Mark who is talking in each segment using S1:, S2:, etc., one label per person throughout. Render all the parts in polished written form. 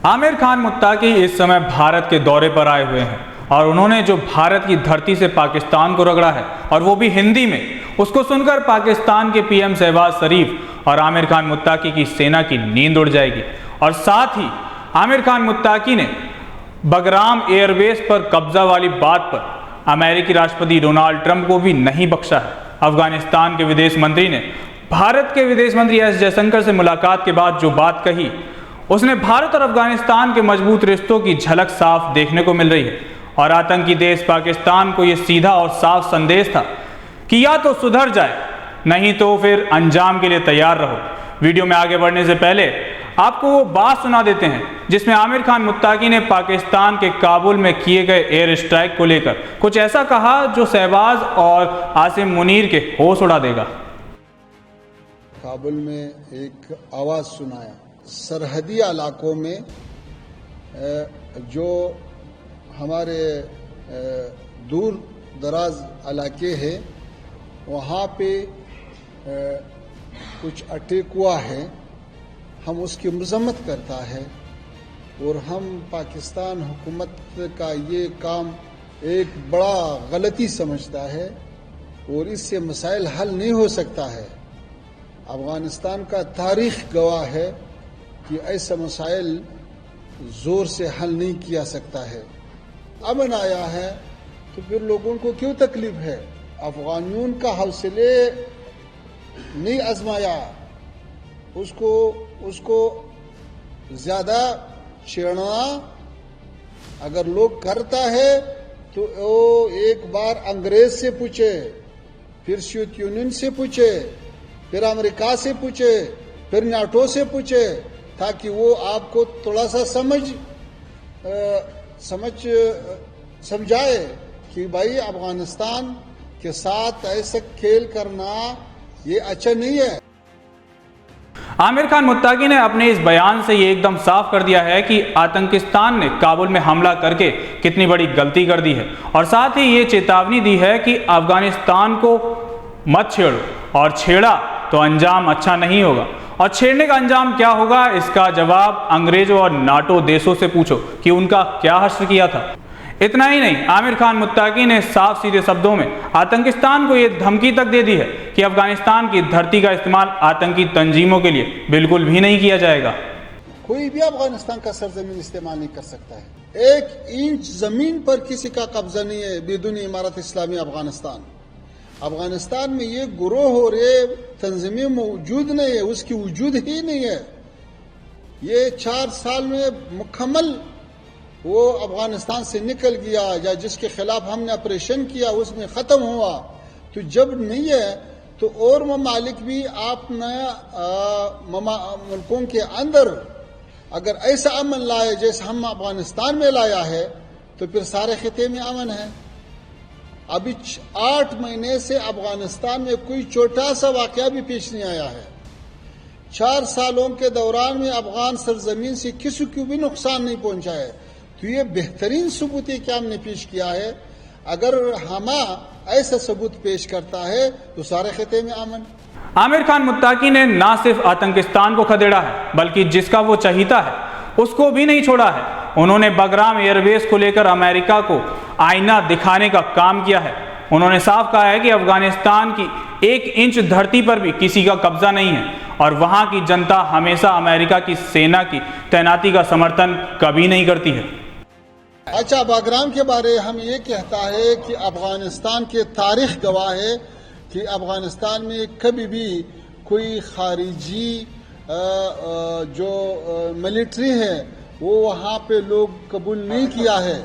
S1: आमिर खान मुत्ताकी इस समय भारत के दौरे पर आए हुए हैं और उन्होंने जो भारत की धरती से पाकिस्तान को रगड़ा है और वो भी हिंदी में, उसको सुनकर पाकिस्तान के पीएम शहबाज शरीफ और आमिर खान मुत्ताकी की सेना की नींद उड़ जाएगी। और साथ ही आमिर खान मुत्ताकी ने बगराम एयरबेस पर कब्जा वाली बात पर अमेरिकी राष्ट्रपति डोनाल्ड ट्रंप को भी नहीं बख्शा है। अफगानिस्तान के विदेश मंत्री ने भारत के विदेश मंत्री एस जयशंकर से मुलाकात के बाद जो बात कही, उसने भारत और अफगानिस्तान के मजबूत रिश्तों की झलक साफ देखने को मिल रही है। और आतंकी देश पाकिस्तान को यह सीधा और साफ संदेश था कि या तो सुधर जाए, नहीं तो फिर अंजाम के लिए तैयार रहो। वीडियो में आगे बढ़ने से पहले आपको वो बात सुना देते हैं जिसमें आमिर खान मुत्ताकी ने पाकिस्तान के काबुल में किए गए एयर स्ट्राइक को लेकर कुछ ऐसा कहा जो शहबाज और आसिम मुनीर के होश उड़ा देगा।
S2: काबुल में एक आवाज सुनाया, सरहदी इलाकों में जो हमारे दूर दराज इलाके हैं वहाँ पे कुछ अटैक हुआ है, हम उसकी मजम्मत करता है और हम पाकिस्तान हुकूमत का ये काम एक बड़ा गलती समझता है और इससे मसाइल हल नहीं हो सकता है। अफगानिस्तान का तारीख गवाह है कि ऐसा मसाइल जोर से हल नहीं किया सकता है। अमन आया है तो फिर लोगों को क्यों तकलीफ है? अफगानियों का हौसले नहीं आजमाया, उसको ज्यादा छेड़ना अगर लोग करता है तो वो एक बार अंग्रेज से पूछे, फिर सोवियत यूनियन से पूछे, फिर अमेरिका से पूछे, फिर नाटो से पूछे, ताकि वो आपको थोड़ा सा समझाए कि भाई अफगानिस्तान के साथ ऐसा खेल करना ये अच्छा नहीं है।
S1: आमिर खान मुत्ताकी ने अपने इस बयान से ये एकदम साफ कर दिया है कि आतंकिस्तान ने काबुल में हमला करके कितनी बड़ी गलती कर दी है और साथ ही ये चेतावनी दी है कि अफगानिस्तान को मत छेड़ो और छेड़ा तो अंजाम अच्छा नहीं होगा। और छेड़ने का अंजाम क्या होगा, इसका जवाब अंग्रेजों और नाटो देशों से पूछो कि उनका क्या हश्र किया था। इतना ही नहीं, आमिर खान मुत्ताकी ने साफ सीधे शब्दों में आतंकिस्तान को यह धमकी तक दे दी है कि अफगानिस्तान की धरती का इस्तेमाल आतंकी तंजीमों के लिए बिल्कुल भी नहीं किया जाएगा।
S2: कोई भी अफगानिस्तान का सरजमीन इस्तेमाल नहीं कर सकता है। 1 इंच जमीन पर किसी का कब्जा नहीं है बेदून इमारत इस्लामी अफगानिस्तान। अफगानिस्तान में ये गुरोह और ये तंजीमें मौजूद नहीं है, उसकी वजूद ही नहीं है। ये 4 साल में मुकम्मल वो अफगानिस्तान से निकल गया या जिसके खिलाफ हमने ऑपरेशन किया उसमें खत्म हुआ। तो जब नहीं है तो और ममालिक भी अपने मुल्कों के अंदर अगर ऐसा अमन लाए जैसे हम अफगानिस्तान में लाया है तो फिर सारे खिते में अमन है। अभी 8 महीने से अफगानिस्तान में कोई छोटा सा वाकया भी पेश नहीं आया है। 4 सालों के दौरान में अफगान सरजमीन से किसी को भी नुकसान नहीं पहुंचा है। तो ये बेहतरीन सबूत है कि हमने पेश किया है। अगर हम ऐसा सबूत पेश करता है तो सारे खिते में अमन।
S1: आमिर खान मुत्ताकी ने ना सिर्फ आतंकिस्तान को खदेड़ा है बल्कि जिसका वो चहीता है उसको भी नहीं छोड़ा है। उन्होंने बगराम एयरबेस को लेकर अमेरिका को आईना दिखाने का काम किया है। उन्होंने साफ कहा है कि अफगानिस्तान की 1 इंच धरती पर भी किसी का कब्जा नहीं है और वहां की जनता हमेशा अमेरिका की सेना की तैनाती का समर्थन कभी नहीं करती है।
S2: अच्छा, बगराम के बारे हम ये कहता है कि अफगानिस्तान के तारीख गवाह है कि अफगानिस्तान में कभी भी कोई खारिजी जो मिलिट्री है वो वहाँ पे लोग कबूल नहीं किया है,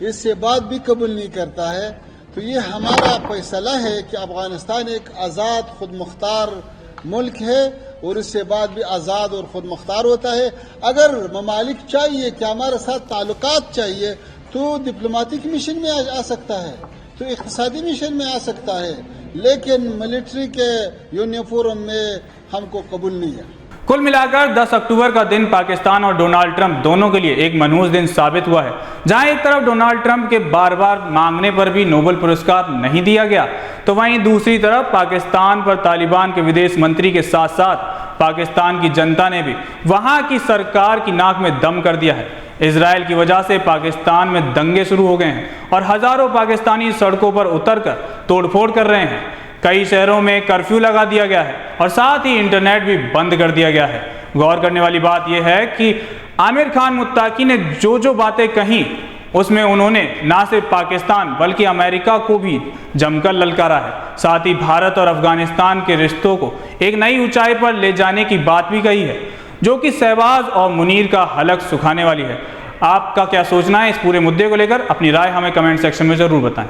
S2: इससे बाद भी कबूल नहीं करता है। तो ये हमारा फैसला है कि अफगानिस्तान एक आज़ाद खुद मुख्तार मुल्क है और इससे बाद भी आज़ाद और खुद मुख्तार होता है। अगर ममालिक चाहिए कि हमारे साथ ताल्लुकात चाहिए तो डिप्लोमेटिक मिशन में आ सकता है, तो इक़्तिसादी मिशन में आ सकता है, लेकिन मिलिट्री के यूनिफॉर्म में हमको कबूल नहीं है।
S1: कुल मिलाकर 10 अक्टूबर का दिन पाकिस्तान और डोनाल्ड ट्रंप दोनों के लिए एक मनहूस दिन साबित हुआ है, जहां एक तरफ डोनाल्ड ट्रंप के बार बार मांगने पर भी नोबेल पुरस्कार नहीं दिया गया, तो वहीं दूसरी तरफ पाकिस्तान पर तालिबान के विदेश मंत्री के साथ साथ पाकिस्तान की जनता ने भी वहां की सरकार की नाक में दम कर दिया है। इजराइल की वजह से पाकिस्तान में दंगे शुरू हो गए हैं और हजारों पाकिस्तानी सड़कों पर उतरकर तोड़फोड़ कर रहे हैं। कई शहरों में कर्फ्यू लगा दिया गया है और साथ ही इंटरनेट भी बंद कर दिया गया है। गौर करने वाली बात यह है कि आमिर खान मुत्ताकी ने जो बातें कही उसमें उन्होंने ना सिर्फ पाकिस्तान बल्कि अमेरिका को भी जमकर ललकारा है। साथ ही भारत और अफगानिस्तान के रिश्तों को एक नई ऊंचाई पर ले जाने की बात भी कही है, जो कि शहबाज और मुनीर का हलक सुखाने वाली है। आपका क्या सोचना है इस पूरे मुद्दे को लेकर? अपनी राय हमें कमेंट सेक्शन में जरूर बताएं।